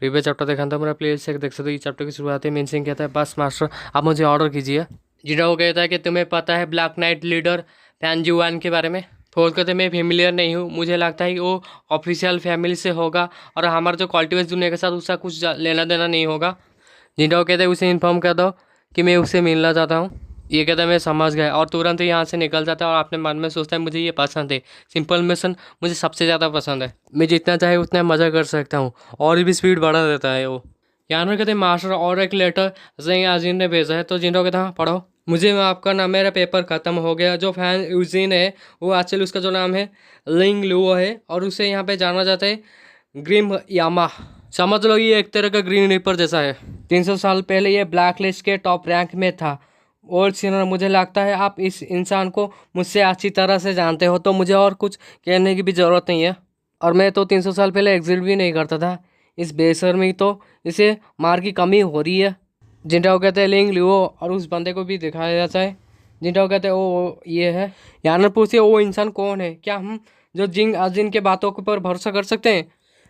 Previous chapter देखा था मेरा प्ले से देख सकते हो। ये चैप्टर की शुरुआत है। मीन सिंह कहता है बस मास्टर आप मुझे ऑर्डर कीजिए। जिंटाओ कहता है कि तुम्हें पता है ब्लैक नाइट लीडर फैन जुआन के बारे में। फोर्स कहते मैं फेमिलियर नहीं हूँ, मुझे लगता है कि वो ऑफिशियल फैमिली से होगा और हमारा जो कल्टिवेट दुनिया के साथ उसका कुछ लेना देना नहीं होगा। जिंटाओ कहते हैं उसे इन्फॉर्म कर दो कि मैं उससे मिलना चाहता हूँ। ये कहता है मैं समझ गया और तुरंत ही यहाँ से निकल जाता है और अपने मन में सोचता है मुझे ये पसंद है, सिंपल मिशन मुझे सबसे ज़्यादा पसंद है, मैं जितना चाहे उतना मज़ा कर सकता हूँ। और भी स्पीड बढ़ा देता है वो। यानर कहते हैं मास्टर और एक लेटर ज़ेंग आजिन ने भेजा है। तो जिंटाओ कहता है हाँ पढ़ो। मुझे माफ़ करना मेरा पेपर ख़त्म हो गया। जो फैन यूजिन है वो एक्चुअली उसका जो नाम है लिंग लुओ है और उसे यहाँ पे जाना जाता है ग्रिम यामा। समझ लो ये एक तरह का ग्रीन रीपर जैसा है। 300 साल पहले ये ब्लैक लिस्ट के टॉप रैंक में था। ओल्ड सीनियर मुझे लगता है आप इस इंसान को मुझसे अच्छी तरह से जानते हो तो मुझे और कुछ कहने की भी ज़रूरत नहीं है। और मैं तो 300 साल पहले एग्जिट भी नहीं करता था। इस बेशर्मी तो इसे मार की कमी हो रही है। जिंटाओ कहते हैं लिंग लियो और उस बंदे को भी दिखाया जाता है। जिंटाओ कहते हैं वो ये है। यानर पूछे वो इंसान कौन है, क्या हम जो जिंग अजिन के बातों के ऊपर भरोसा कर सकते हैं।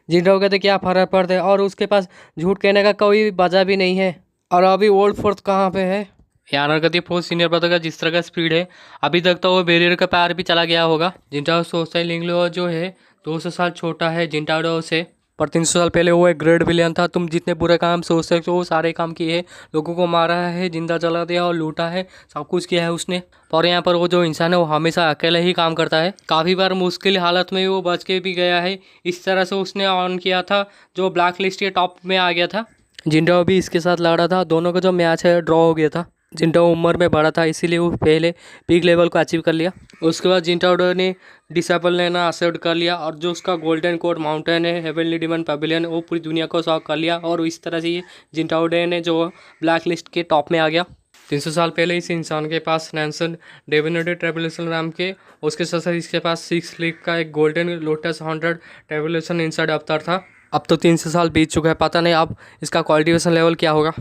जिंटाओ कहते क्या फ़र्क पड़ता है और उसके पास झूठ कहने का कोई वजह भी नहीं है। और अभी ओल्ड फोर्थ कहाँ पे है। यानर कहती है फोर्थ सीनियर ब्रदर का जिस तरह का स्पीड है अभी तक तो वो बैरियर का पार भी चला गया होगा। जिंटाओ सोचता है लिंगलो जो है 200 साल छोटा है जिंटाओ से, पर 300 साल पहले वो एक ग्रेट विलियन था। तुम जितने बुरे काम सोच सकते हो वो सारे काम किए, लोगों को मारा है, जिंदा जला दिया और लूटा है, सब कुछ किया है उसने। और यहाँ पर वो जो इंसान है वो हमेशा अकेले ही काम करता है। काफ़ी बार मुश्किल हालत में वो बच के भी गया है। इस तरह से उसने ऑन किया था जो ब्लैक लिस्ट के टॉप में आ गया था। जिंटाओ भी इसके साथ लड़ा था, दोनों का जो मैच है ड्रॉ हो गया था। जिंटाओ उम्र में बड़ा था इसीलिए वो पहले पीक लेवल को अचीव कर लिया। उसके बाद जिंटाओ ने डिसेबल लेना एक्सेप्ट कर लिया और जो उसका गोल्डन कोड माउंटेन है हेवनली डिमन पेविलियन वो पूरी दुनिया को शॉक कर लिया और इस तरह से ये जिंटाओ ने जो ब्लैक लिस्ट के टॉप में आ गया। 300 साल पहले इस इंसान के पास नैंसन डेविनेटेड ट्रेवलेशन नाम के, उसके साथ साथ इसके पास 6 लीग का एक गोल्डन लोटस 100 ट्रेवलेशन इनसाइड अवतार था। अब तो 300 साल बीत चुका है, पता नहीं अब इसका क्वालिफिकेशन लेवल क्या होगा।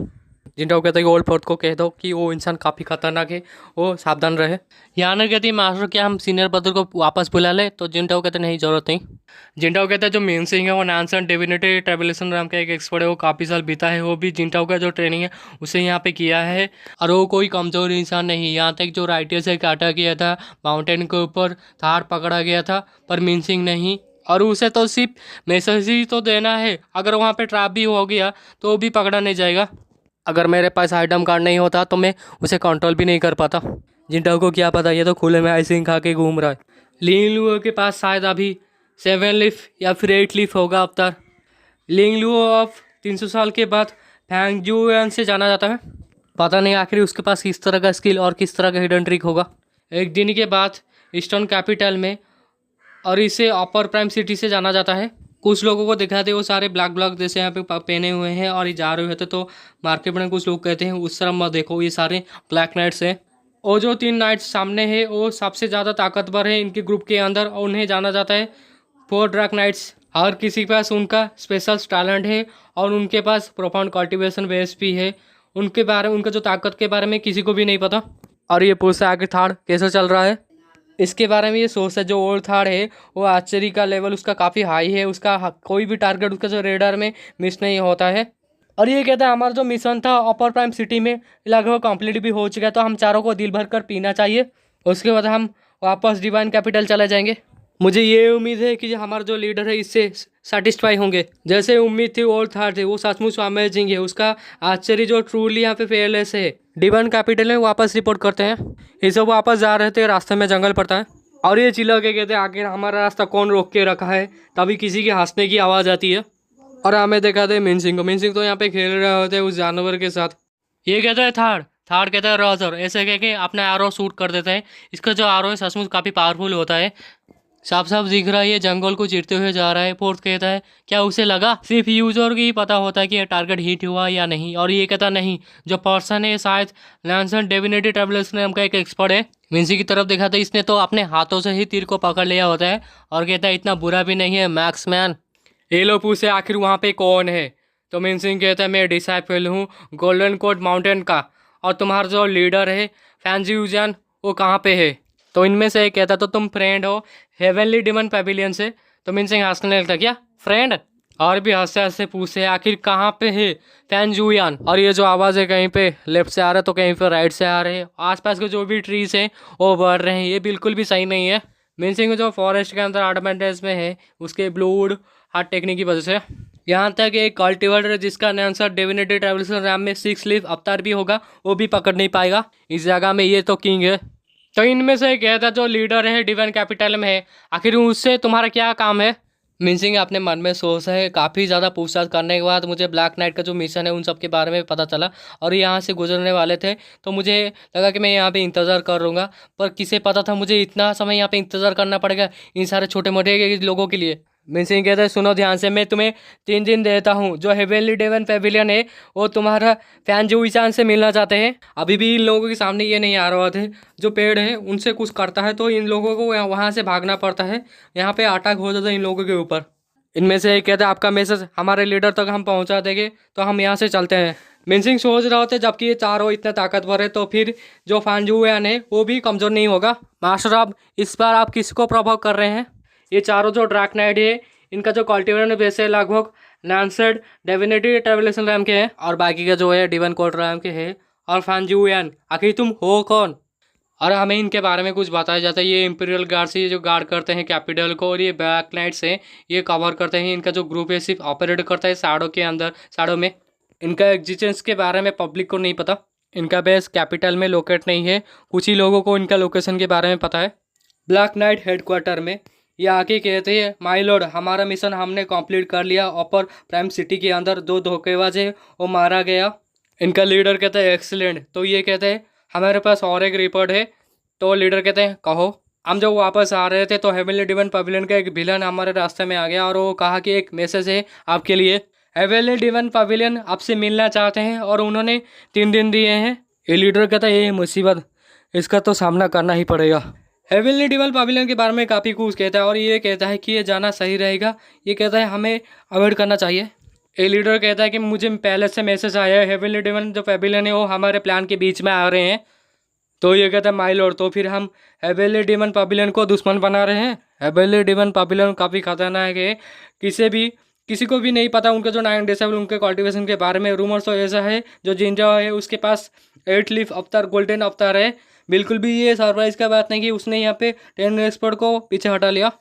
जिंटाओ कहता है कि ओल्ड फोर्थ को कह दो कि वो इंसान काफ़ी खतरनाक है, वो सावधान रहे। यानर कहती है मास्टर क्या हम सीनियर ब्रदर को वापस बुला ले। तो जिंटाओ कहते नहीं ज़रूरत नहीं। जिंटाओ कहता है जो मेन सिंह है वो नैंसन डिविनिटी ट्रेवलेशन नाम का एक एक्सपर्ट है, वो काफ़ी साल बीता है, वो भी जिंटाओ का जो ट्रेनिंग है उसे यहाँ पे किया है और वो कोई कमज़ोर इंसान नहीं। यहाँ तक जो राइटर से काटा गया था माउंटेन के ऊपर थार पकड़ा गया था पर मेन सिंह नहीं, और उसे तो सिर्फ मैसेज ही तो देना है, अगर वहाँ पे ट्रैप भी हो गया तो वो भी पकड़ा नहीं जाएगा। अगर मेरे पास आइटम कार्ड नहीं होता तो मैं उसे कंट्रोल भी नहीं कर पाता। जिंटाओ को क्या पता ये तो खुले में आइसिंग खा के घूम रहा है। लिंग लुओ के पास शायद अभी 7 लीफ या फिर 8 लीफ होगा अवतार। लिंग लुओ ऑफ 300 साल के बाद फैंग जुएन से जाना जाता है। पता नहीं आखिर उसके पास किस तरह का स्किल और किस तरह का हिडन ट्रिक होगा। एक दिन के बाद ईस्टर्न कैपिटल में और इसे अपर प्राइम सिटी से जाना जाता है। कुछ लोगों को दिखाते वो सारे ब्लैक ब्लैक जैसे यहाँ पे पहने हुए हैं और ये जा रहे होते तो मार्केट में कुछ लोग कहते हैं उस तरह मत देखो ये सारे ब्लैक नाइट्स हैं। और जो 3 नाइट्स सामने है वो सबसे ज़्यादा ताकतवर है इनके ग्रुप के अंदर और उन्हें जाना जाता है 4 ड्रैक नाइट्स। हर किसी के पास उनका स्पेशल टैलेंट है और उनके पास प्रोफाउंड कल्टिवेशन बेस भी है। उनके बारे में उनका जो ताकत के बारे में किसी को भी नहीं पता। और ये पूछता है आगे थार्ड कैसे चल रहा है, इसके बारे में ये सोचता है। जो ओल्ड थार है वो आर्चरी का लेवल उसका काफ़ी हाई है, उसका कोई भी टारगेट उसका जो रेडर में मिस नहीं होता है। और ये कहता है हमारा जो मिशन था अपर प्राइम सिटी में लगभग कंप्लीट भी हो चुका है, तो हम चारों को दिल भर कर पीना चाहिए, उसके बाद हम वापस डिवाइन कैपिटल चले जाएंगे। मुझे ये उम्मीद है कि हमारा जो लीडर है इससे सेटिस्फाई होंगे। जैसे उम्मीद थी ओल्ड थार थे वो सचमुच अमेजिंग है, उसका आश्चर्य जो ट्रूली यहाँ पे फेयरलेस है। डिवाइन कैपिटल में वापस रिपोर्ट करते हैं। ये सब वापस जा रहे थे, रास्ते में जंगल पड़ता है और ये चिल्ला के कहते हैं आखिर हमारा रास्ता कौन रोक के रखा है। तभी किसी के हंसने की आवाज़ आती है और हमें देखा थे मीन सिंह को। मीन सिंह तो यहाँ पे खेल रहे होते हैं उस जानवर के साथ। ये कहता है थार, थार कहता है रॉजर, ऐसे कह के अपने आरो शूट कर देते हैं। इसका जो आरो है सचमुच काफ़ी पावरफुल होता है, साफ साफ दिख रहा है ये जंगल को चीरते हुए जा रहा है। फोर्थ कहता है क्या उसे लगा, सिर्फ यूजर को ही पता होता है कि ये टारगेट हिट हुआ या नहीं। और ये कहता नहीं, जो पर्सन है शायद लैंसन डेविनेटी ट्रेवलर्स नाम का एक एक्सपर्ट है। मिंसी की तरफ देखा था, इसने तो अपने हाथों से ही तीर को पकड़ लिया होता है और कहता है इतना बुरा भी नहीं है मैक्स मैन। ये लोग पूछे आखिर वहाँ पे कौन है, तो मिन सिंह कहता है मैं डिसाइपल हूँ गोल्डन कोड माउंटेन का, और तुम्हारा जो लीडर है फैंजी यूजन वो कहाँ पे है। तो इनमें से एक कहता तो तुम फ्रेंड हो हेवनली डिमन पेविलियन से। तो मिन सिंह हंसने लगता क्या फ्रेंड, और भी हंसते हंसते पूछे आखिर कहाँ पे है फैन जुयान। और ये जो आवाज़ है कहीं पे लेफ्ट से आ रहा है तो कहीं पे राइट से आ रहे हैं। आसपास के जो भी ट्रीज हैं वो बढ़ रहे हैं, ये बिल्कुल भी सही नहीं है। मीन्सिंग जो फॉरेस्ट के अंदर एडवांटेज में है उसके ब्लूड हार्ट टेक्निक की वजह से। यहाँ तक एक कल्टीवेटर है जिसका आंसर डिविनिटी ट्रेवल्सन रैम में 6 लीफ अवतार भी होगा, वो भी पकड़ नहीं पाएगा इस जगह में। ये तो किंग है। तो इनमें से एक था जो लीडर है डिवाइन कैपिटल में है, आखिर उससे तुम्हारा क्या काम है। मीन्सिंग अपने मन में सोच है। काफ़ी ज़्यादा पूछताछ करने के बाद मुझे ब्लैक नाइट का जो मिशन है उन सब के बारे में पता चला और यहाँ से गुजरने वाले थे तो मुझे लगा कि मैं यहाँ पे इंतज़ार करूँगा। पर किसे पता था मुझे इतना समय यहाँ पे इंतज़ार करना पड़ेगा इन सारे छोटे मोटे लोगों के लिए। मीन्सिंग कहते हैं सुनो ध्यान से, मैं तुम्हें 3 दिन देता हूँ। जो हेवनली डेवन पेविलियन है वो तुम्हारा फैन जो ईशान से मिलना चाहते हैं। अभी भी इन लोगों के सामने ये नहीं आ रहा थे जो पेड़ है उनसे कुछ करता है तो इन लोगों को वहाँ से भागना पड़ता है। यहाँ पे अटैक हो जाता है इन लोगों के ऊपर। इनमें से एक कहता है आपका मैसेज हमारे लीडर तक हम पहुँचा देंगे तो हम यहाँ से चलते हैं। मिनसिंग सोच रहा होते जबकि ये चारों इतने ताकतवर है तो फिर जो फांजुआन है वो भी कमज़ोर नहीं होगा। मास्टर आप इस बार आप किसको प्रभाव कर रहे हैं। ये चारों जो ड्रैक नाइट है इनका जो कल्टीवेटर बेस है लगभग नानसेड डेविनेटी ट्रेवलेशन रैम के हैं और बाकी का जो है डिवन कोड रैम के हैं। और फांजुआन आखिर तुम हो कौन। और हमें इनके बारे में कुछ बताया जाता है। ये इंपीरियल गार्ड से जो गार्ड करते हैं कैपिटल को और ये ब्लैक नाइट्स हैं ये कवर करते हैं। इनका जो ग्रुप है सिर्फ ऑपरेट करता है शैडो के अंदर, शैडो में। इनका एग्जिस्टेंस के बारे में पब्लिक को नहीं पता। इनका बेस कैपिटल में लोकेट नहीं है, कुछ ही लोगों को इनका लोकेशन के बारे में पता है। ब्लैक नाइट हेडक्वार्टर में ये आके कहते हैं माय लॉर्ड हमारा मिशन हमने कंप्लीट कर लिया। अपर प्राइम सिटी के अंदर 2 धोखेबाज है वो मारा गया। इनका लीडर कहता है एक्सीलेंट। तो ये कहते हैं हमारे पास और एक रिपोर्ट है। तो लीडर कहते हैं कहो। हम जब वापस आ रहे थे तो हेवनली डिवन पवेलियन का एक विलन हमारे रास्ते में आ गया और वो कहा कि एक मैसेज है आपके लिए। हेवनली डिवन पवेलियन आपसे मिलना चाहते हैं और उन्होंने 3 दिन दिए हैं। ये लीडर कहता है ये मुसीबत इसका तो सामना करना ही पड़ेगा। हेवनली डिवन पवेलियन के बारे में काफ़ी कुछ कहता है और ये कहता है कि ये जाना सही रहेगा। ये कहता है हमें अवॉइड करना चाहिए। ए लीडर कहता है कि मुझे पहले से मैसेज आया है हेवनली डिवन जो पवेलियन है वो हमारे प्लान के बीच में आ रहे हैं। तो ये कहता है माय लॉर्ड तो फिर हम हेवनली डिवन पवेलियन को दुश्मन बना रहे हैं। हेवनली डिवन पवेलियन काफ़ी खतरनाक है। किसी को भी नहीं पता उनके जो 9 डिसेबल उनके कल्टीवेशन के बारे में। रूमर्स तो ऐसा है जो जिंजा है उसके पास 8 लीफ अवतार गोल्डन अवतार है। बिल्कुल भी ये सरप्राइज़ का बात नहीं कि उसने यहाँ पे 10 एक्सपर्ट को पीछे हटा लिया।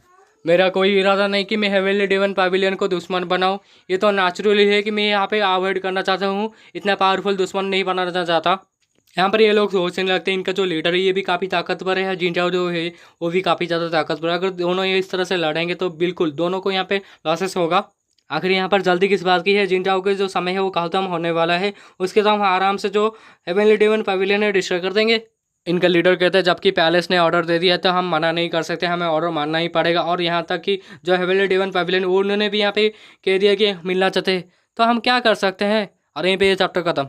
मेरा कोई इरादा नहीं कि मैं हेवनली डिवन पवेलियन को दुश्मन बनाऊँ। ये तो नेचुरली है कि मैं यहाँ पे अवॉइड करना चाहता हूँ। इतना पावरफुल दुश्मन नहीं बनाना चाहता। यहाँ पर ये लोग सोचने लगते हैं इनका जो लीडर है ये भी काफ़ी ताकतवर है, जिंजाओ जो है वो भी काफ़ी ज़्यादा ताकतवर है। अगर दोनों ये इस तरह से लड़ेंगे तो बिल्कुल दोनों को यहाँ पे लॉसेस होगा। आखिर यहाँ पर जल्दी किस बात की है। जिंजाओ के जो समय है वो खत्म होने वाला है, उसके तो हम आराम से जो हेवनली डिवन पवेलियन है डिस्ट्रॉय कर देंगे। इनका लीडर कहता है जबकि पैलेस ने ऑर्डर दे दिया तो हम मना नहीं कर सकते, हमें ऑर्डर मानना ही पड़ेगा। और यहाँ तक कि जो हेवनली डिवन पवेलियन उन्होंने भी यहाँ पे कह दिया कि मिलना चाहते तो हम क्या कर सकते हैं। और यहीं पे ये चैप्टर खत्म।